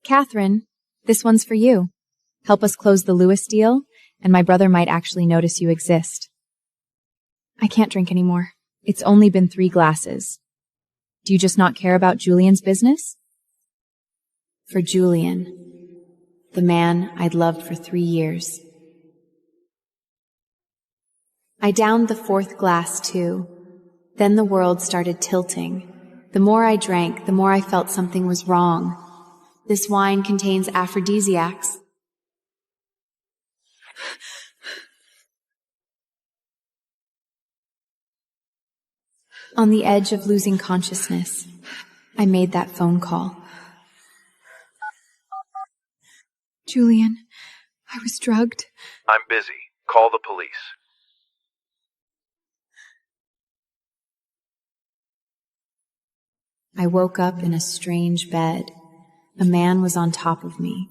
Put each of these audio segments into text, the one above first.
Katherine, this one's for you. Help us close the Lewis deal, and my brother might actually notice you exist. I can't drink anymore. It's only been 3 glasses. Do you just not care about Julian's business? For Julian, the man I'd loved for 3 years. I downed the 4th glass too. Then the world started tilting. The more I drank, the more I felt something was wrong. This wine contains aphrodisiacs. On the edge of losing consciousness, I made that phone call. Julian, I was drugged. I'm busy. Call the police. I woke up in a strange bed. A man was on top of me,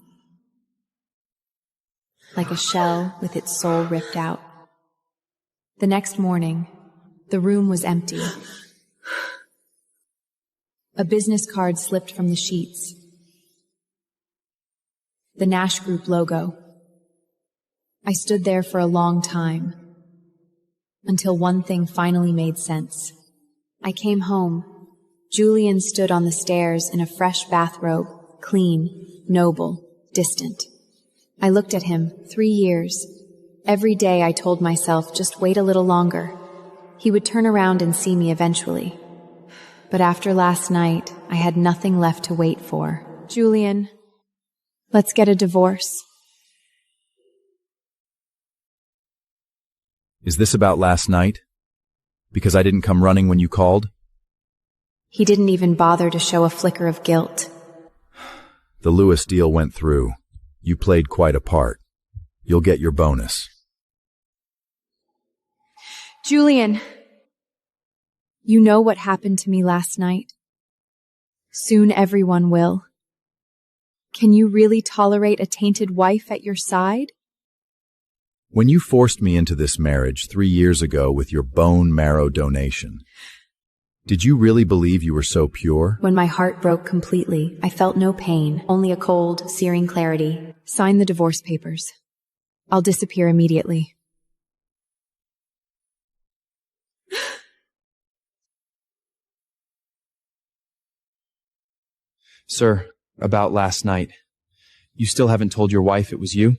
like a shell with its soul ripped out. The next morning, the room was empty. A business card slipped from the sheets. The Nash Group logo. I stood there for a long time, until one thing finally made sense. I came home. Julian stood on the stairs in a fresh bathrobe, clean, noble, distant. I looked at him, 3 years. Every day I told myself, just wait a little longer. He would turn around and see me eventually. But after last night, I had nothing left to wait for. Julian, let's get a divorce. Is this about last night? Because I didn't come running when you called? He didn't even bother to show a flicker of guilt. The Lewis deal went through. You played quite a part. You'll get your bonus. Julian, you know what happened to me last night. Soon everyone will. Can you really tolerate a tainted wife at your side? When you forced me into this marriage 3 years ago with your bone marrow donation, did you really believe you were so pure? When my heart broke completely, I felt no pain, only a cold, searing clarity. Sign the divorce papers. I'll disappear immediately. Sir, about last night. You still haven't told your wife it was you?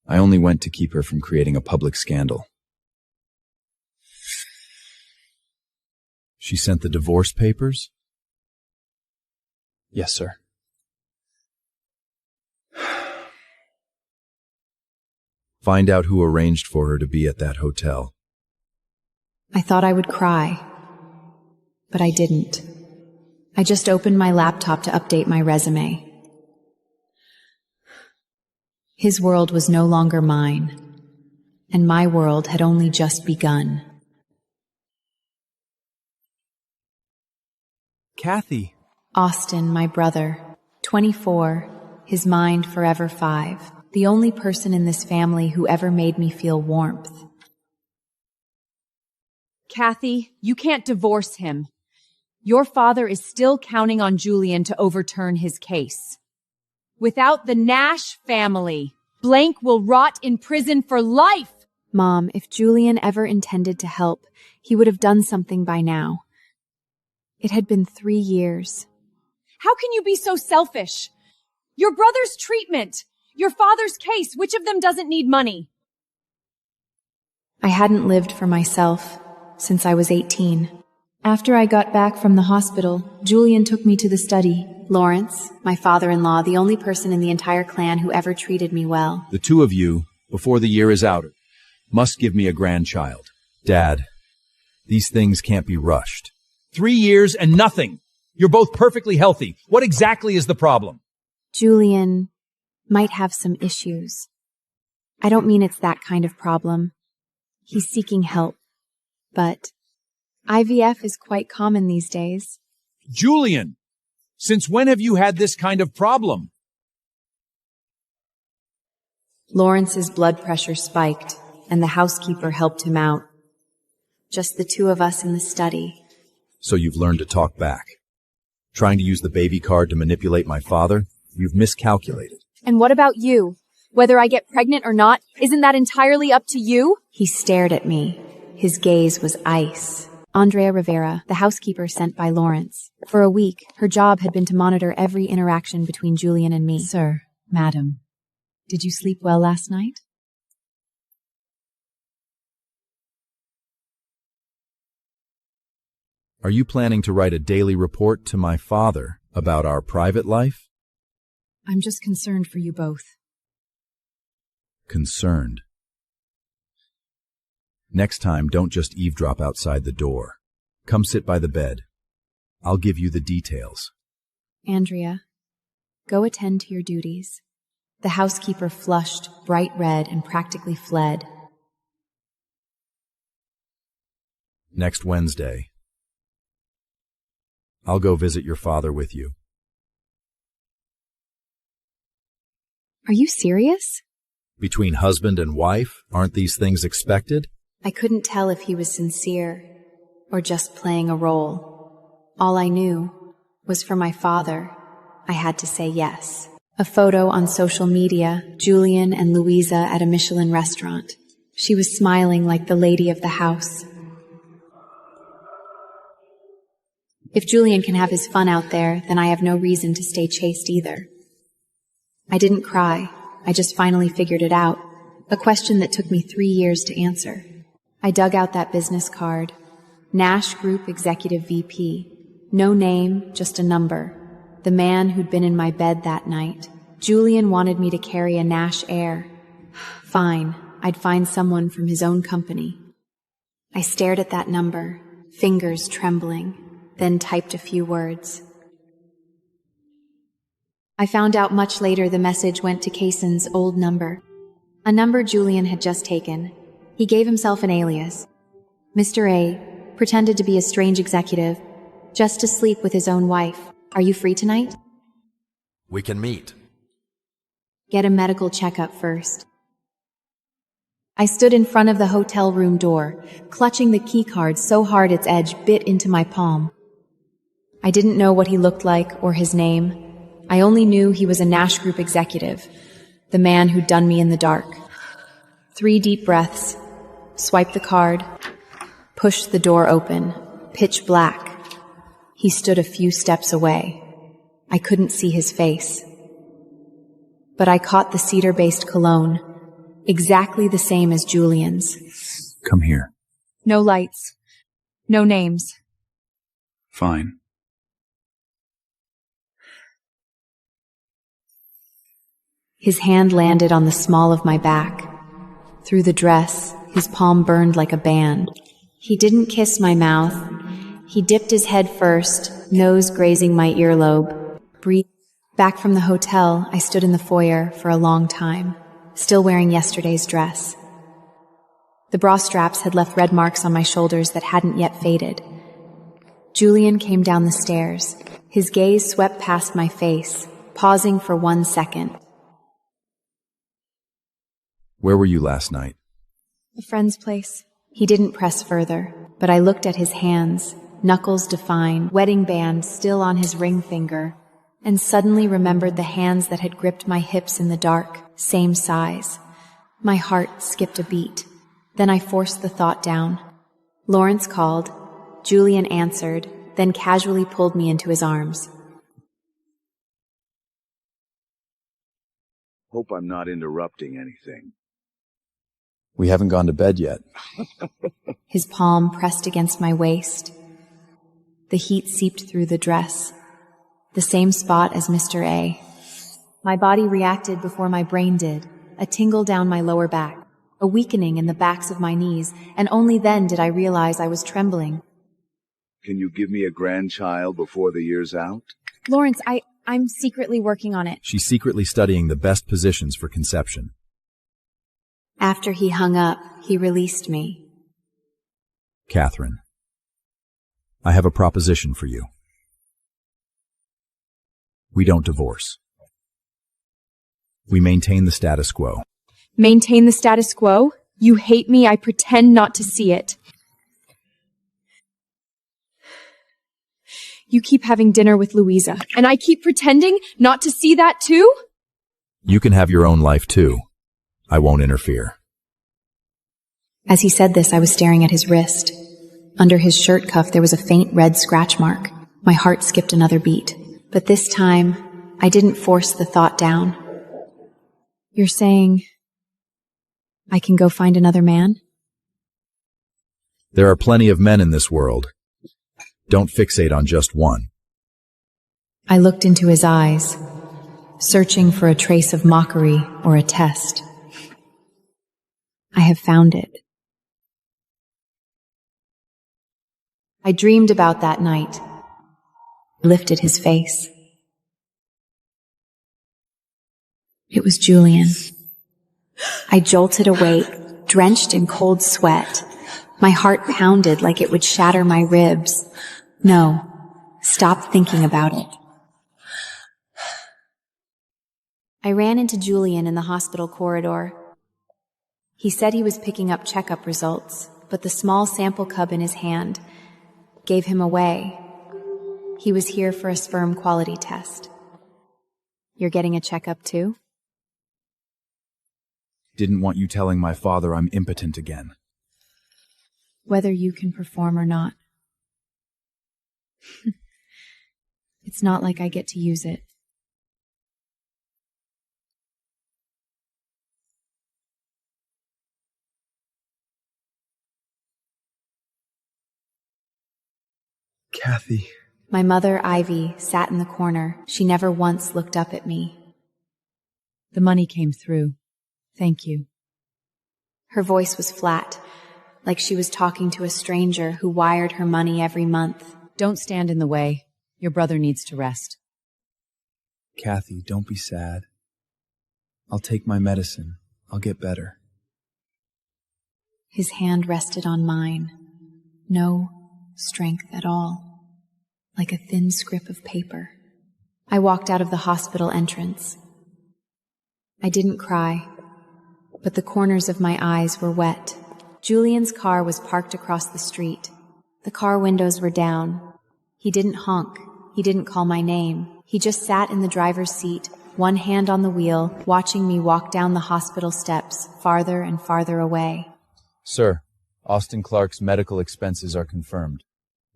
I only went to keep her from creating a public scandal. She sent the divorce papers? Yes, sir. Find out who arranged for her to be at that hotel. I thought I would cry, but I didn't. I just opened my laptop to update my resume. His world was no longer mine, and my world had only just begun. Kathy. Austin, my brother, 24, his mind forever 5, the only person in this family who ever made me feel warmth. Kathy, you can't divorce him. Your father is still counting on Julian to overturn his case. Without the Nash family, Blank will rot in prison for life. Mom, if Julian ever intended to help, he would have done something by now. It had been 3 years. How can you be so selfish? Your brother's treatment, your father's case, which of them doesn't need money? I hadn't lived for myself since I was 18. After I got back from the hospital, Julian took me to the study. Lawrence, my father-in-law, the only person in the entire clan who ever treated me well. The 2 of you, before the year is out, must give me a grandchild. Dad, these things can't be rushed. 3 years and nothing. You're both perfectly healthy. What exactly is the problem? Julian might have some issues. I don't mean it's that kind of problem. He's seeking help. But IVF is quite common these days. Julian, since when have you had this kind of problem? Lawrence's blood pressure spiked, and the housekeeper helped him out. Just the 2 of us in the study. So you've learned to talk back. Trying to use the baby card to manipulate my father? You've miscalculated. And what about you? Whether I get pregnant or not, isn't that entirely up to you? He stared at me. His gaze was ice. Andrea Rivera, the housekeeper sent by Lawrence. For a week, her job had been to monitor every interaction between Julian and me. Sir, madam, did you sleep well last night? Are you planning to write a daily report to my father about our private life? I'm just concerned for you both. Concerned. Next time, don't just eavesdrop outside the door. Come sit by the bed. I'll give you the details. Andrea, go attend to your duties. The housekeeper flushed, bright red, and practically fled. Next Wednesday. I'll go visit your father with you. Are you serious? Between husband and wife, aren't these things expected? I couldn't tell if he was sincere or just playing a role. All I knew was for my father, I had to say yes. A photo on social media, Julian and Louisa at a Michelin restaurant. She was smiling like the lady of the house. If Julian can have his fun out there, then I have no reason to stay chaste either. I didn't cry. I just finally figured it out. A question that took me 3 years to answer. I dug out that business card. Nash Group Executive VP. No name, just a number. The man who'd been in my bed that night. Julian wanted me to carry a Nash heir. Fine, I'd find someone from his own company. I stared at that number, fingers trembling, then typed a few words. I found out much later the message went to Kaysen's old number. A number Julian had just taken. He gave himself an alias. Mr. A pretended to be a strange executive, just to sleep with his own wife. Are you free tonight? We can meet. Get a medical checkup first. I stood in front of the hotel room door, clutching the key card so hard its edge bit into my palm. I didn't know what he looked like or his name. I only knew he was a Nash Group executive, the man who'd done me in the dark. 3 deep breaths, swiped the card, pushed the door open, pitch black. He stood a few steps away. I couldn't see his face. But I caught the cedar-based cologne, exactly the same as Julian's. Come here. No lights. No names. Fine. His hand landed on the small of my back. Through the dress, his palm burned like a band. He didn't kiss my mouth. He dipped his head first, nose grazing my earlobe. Breathe. Back from the hotel, I stood in the foyer for a long time, still wearing yesterday's dress. The bra straps had left red marks on my shoulders that hadn't yet faded. Julian came down the stairs. His gaze swept past my face, pausing for 1 second. Where were you last night? A friend's place. He didn't press further, but I looked at his hands, knuckles defined, wedding band still on his ring finger, and suddenly remembered the hands that had gripped my hips in the dark, same size. My heart skipped a beat. Then I forced the thought down. Lawrence called. Julian answered, then casually pulled me into his arms. Hope I'm not interrupting anything. We haven't gone to bed yet. His palm pressed against my waist. The heat seeped through the dress. The same spot as Mr. A. My body reacted before my brain did, a tingle down my lower back, a weakening in the backs of my knees, and only then did I realize I was trembling. Can you give me a grandchild before the year's out? Lawrence, I'm secretly working on it. She's secretly studying the best positions for conception. After he hung up, he released me. Katherine, I have a proposition for you. We don't divorce. We maintain the status quo. Maintain the status quo? You hate me, I pretend not to see it. You keep having dinner with Louisa, and I keep pretending not to see that too? You can have your own life too. I won't interfere. As he said this, I was staring at his wrist. Under his shirt cuff, there was a faint red scratch mark. My heart skipped another beat. But this time, I didn't force the thought down. You're saying I can go find another man? There are plenty of men in this world. Don't fixate on just one. I looked into his eyes, searching for a trace of mockery or a test. I have found it. I dreamed about that night. Lifted his face. It was Julian. I jolted awake, drenched in cold sweat. My heart pounded like it would shatter my ribs. No, stop thinking about it. I ran into Julian in the hospital corridor. He said he was picking up checkup results, but the small sample cup in his hand gave him away. He was here for a sperm quality test. You're getting a checkup too? Didn't want you telling my father I'm impotent again. Whether you can perform or not. It's not like I get to use it. Kathy. My mother, Ivy, sat in the corner. She never once looked up at me. The money came through. Thank you. Her voice was flat, like she was talking to a stranger who wired her money every month. Don't stand in the way. Your brother needs to rest. Kathy, don't be sad. I'll take my medicine. I'll get better. His hand rested on mine. No strength at all, like a thin scrap of paper. I walked out of the hospital entrance. I didn't cry, but the corners of my eyes were wet. Julian's car was parked across the street. The car windows were down. He didn't honk. He didn't call my name. He just sat in the driver's seat, one hand on the wheel, watching me walk down the hospital steps, farther and farther away. Sir, Austin Clark's medical expenses are confirmed.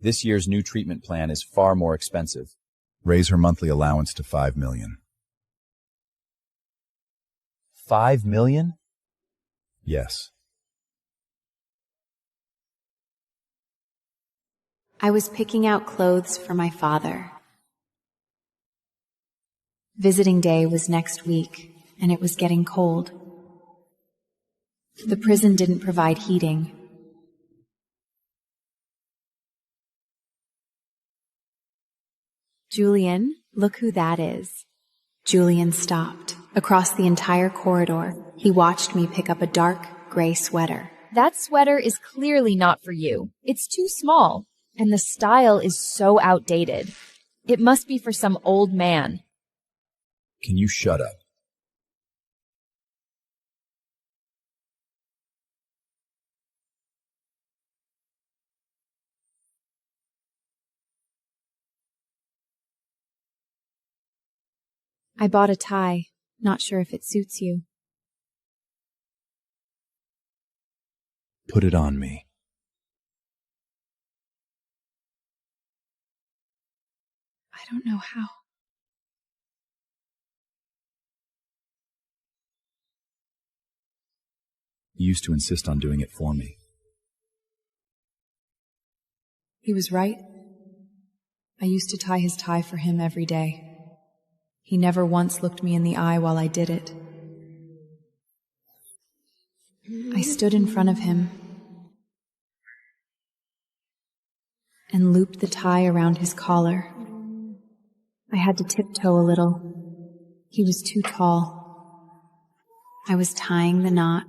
This year's new treatment plan is far more expensive. Raise her monthly allowance to $5 million. $5 million? Yes. I was picking out clothes for my father. Visiting day was next week, and it was getting cold. The prison didn't provide heating. Julian, look who that is. Julian stopped. Across the entire corridor, he watched me pick up a dark gray sweater. That sweater is clearly not for you. It's too small, and the style is so outdated. It must be for some old man. Can you shut up? I bought a tie. Not sure if it suits you. Put it on me. I don't know how. You used to insist on doing it for me. He was right. I used to tie his tie for him every day. He never once looked me in the eye while I did it. I stood in front of him and looped the tie around his collar. I had to tiptoe a little. He was too tall. I was tying the knot.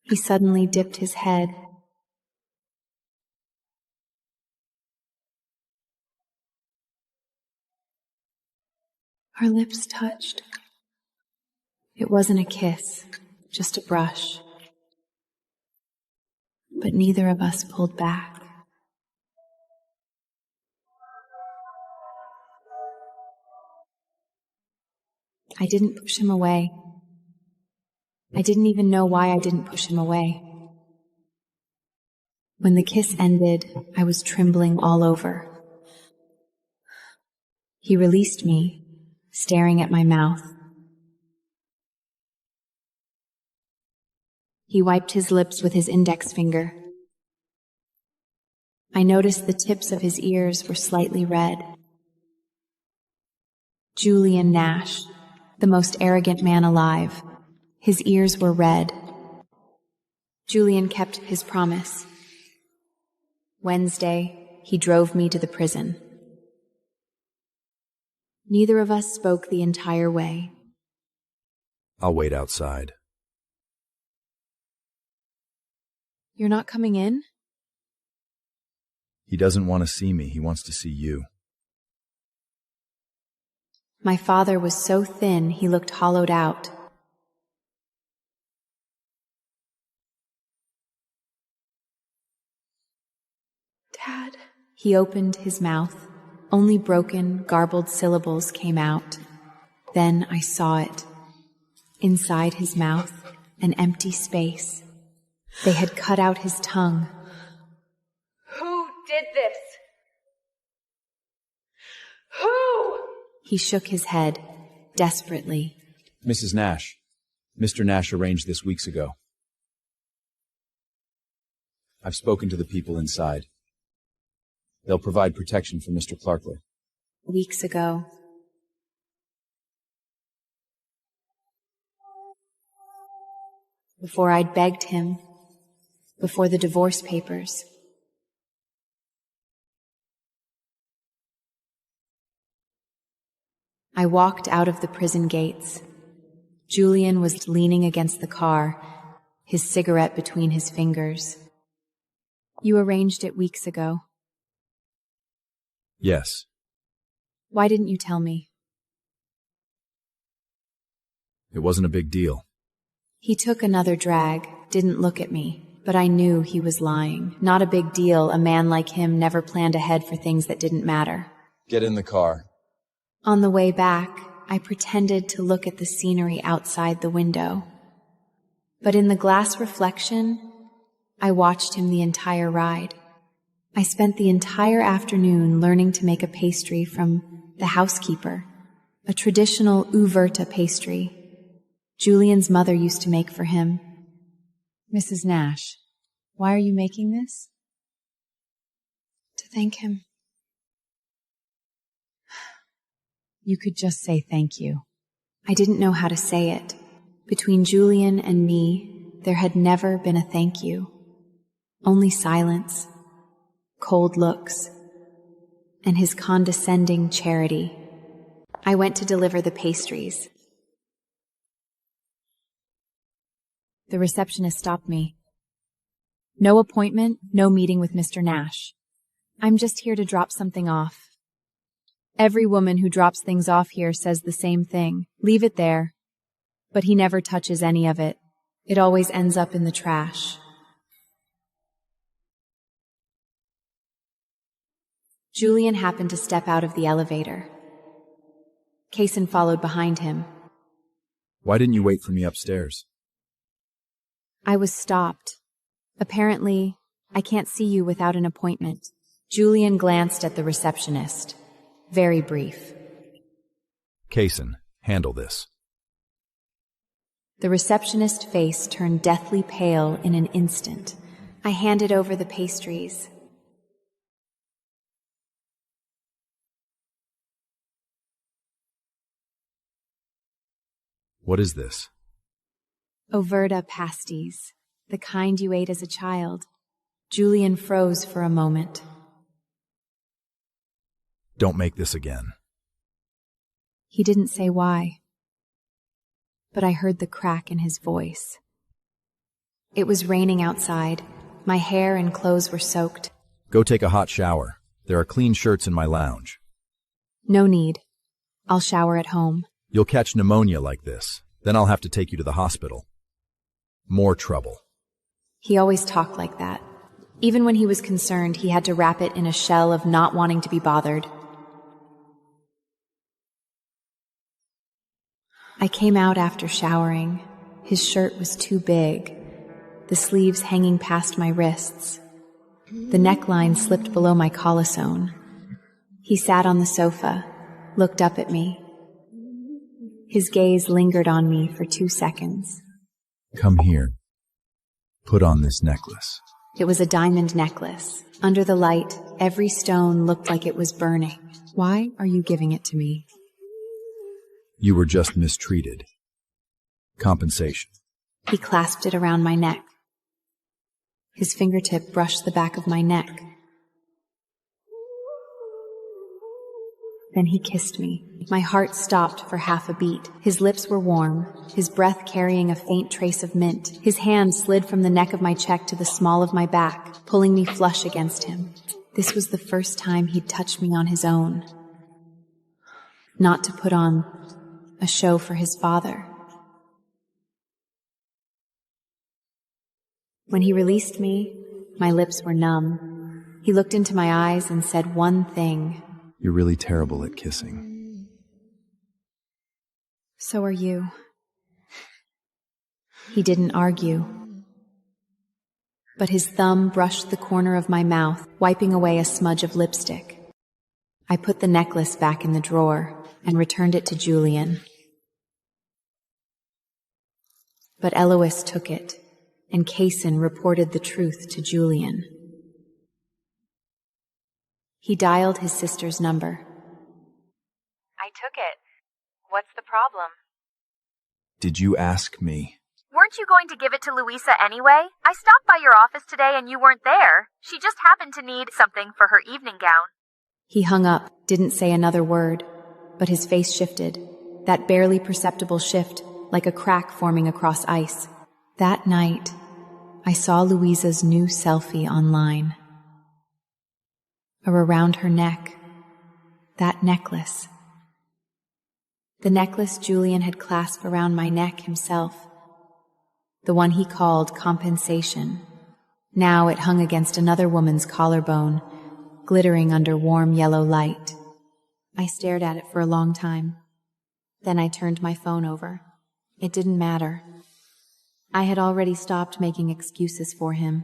He suddenly dipped his head. Our lips touched. It wasn't a kiss. just a brush. But neither of us pulled back. I didn't push him away. I didn't even know why I didn't push him away. When the kiss ended, I was trembling all over. He released me, staring at my mouth. He wiped his lips with his index finger. I noticed the tips of his ears were slightly red. Julian Nash, the most arrogant man alive. His ears were red. Julian kept his promise. Wednesday, he drove me to the prison. Neither of us spoke the entire way. I'll wait outside. You're not coming in? He doesn't want to see me. He wants to see you. My father was so thin he looked hollowed out. Dad. He opened his mouth. Only broken, garbled syllables came out. Then I saw it. Inside his mouth, an empty space. They had cut out his tongue. Who did this? Who? He shook his head, desperately. Mrs. Nash. Mr. Nash arranged this weeks ago. I've spoken to the people inside. They'll provide protection for Mr. Clarkley. Weeks ago. Before I'd begged him. Before the divorce papers. I walked out of the prison gates. Julian was leaning against the car, his cigarette between his fingers. You arranged it weeks ago. Yes. Why didn't you tell me? It wasn't a big deal. He took another drag, didn't look at me, but I knew he was lying. Not a big deal. A man like him never planned ahead for things that didn't matter. Get in the car. On the way back, I pretended to look at the scenery outside the window. But in the glass reflection, I watched him the entire ride. I spent the entire afternoon learning to make a pastry from the housekeeper, a traditional uverta pastry Julian's mother used to make for him. Mrs. Nash, why are you making this? To thank him. You could just say thank you. I didn't know how to say it. Between Julian and me, there had never been a thank you. Only silence, cold looks, and his condescending charity. I went to deliver the pastries. The receptionist stopped me. No appointment, no meeting with Mr. Nash. I'm just here to drop something off. Every woman who drops things off here says the same thing. Leave it there. But he never touches any of it. It always ends up in the trash. Julian happened to step out of the elevator. Katherine followed behind him. Why didn't you wait for me upstairs? I was stopped. Apparently, I can't see you without an appointment. Julian glanced at the receptionist. Very brief. Katherine, handle this. The receptionist's face turned deathly pale in an instant. I handed over the pastries. What is this? Overta pasties, the kind you ate as a child. Julian froze for a moment. Don't make this again. He didn't say why, but I heard the crack in his voice. It was raining outside. My hair and clothes were soaked. Go take a hot shower. There are clean shirts in my lounge. No need. I'll shower at home. You'll catch pneumonia like this. Then I'll have to take you to the hospital. More trouble. He always talked like that. Even when he was concerned, he had to wrap it in a shell of not wanting to be bothered. I came out after showering. His shirt was too big, the sleeves hanging past my wrists. The neckline slipped below my collarbone. He sat on the sofa, looked up at me. His gaze lingered on me for 2 seconds. Come here. Put on this necklace. It was a diamond necklace. Under the light, every stone looked like it was burning. Why are you giving it to me? You were just mistreated. Compensation. He clasped it around my neck. His fingertip brushed the back of my neck. Then he kissed me. My heart stopped for half a beat. His lips were warm, his breath carrying a faint trace of mint. His hand slid from the neck of my cheek to the small of my back, pulling me flush against him. This was the first time he'd touched me on his own. Not to put on a show for his father. When he released me, my lips were numb. He looked into my eyes and said one thing. You're really terrible at kissing. So are you. He didn't argue, but his thumb brushed the corner of my mouth, wiping away a smudge of lipstick. I put the necklace back in the drawer and returned it to Julian. But Eloise took it, and Katherine reported the truth to Julian. He dialed his sister's number. I took it. What's the problem? Did you ask me? Weren't you going to give it to Louisa anyway? I stopped by your office today and you weren't there. She just happened to need something for her evening gown. He hung up, didn't say another word, but his face shifted, that barely perceptible shift, like a crack forming across ice. That night, I saw Louisa's new selfie online. Around her neck, that necklace. The necklace Julian had clasped around my neck himself. The one he called compensation. Now it hung against another woman's collarbone, glittering under warm yellow light. I stared at it for a long time. Then I turned my phone over. It didn't matter. I had already stopped making excuses for him.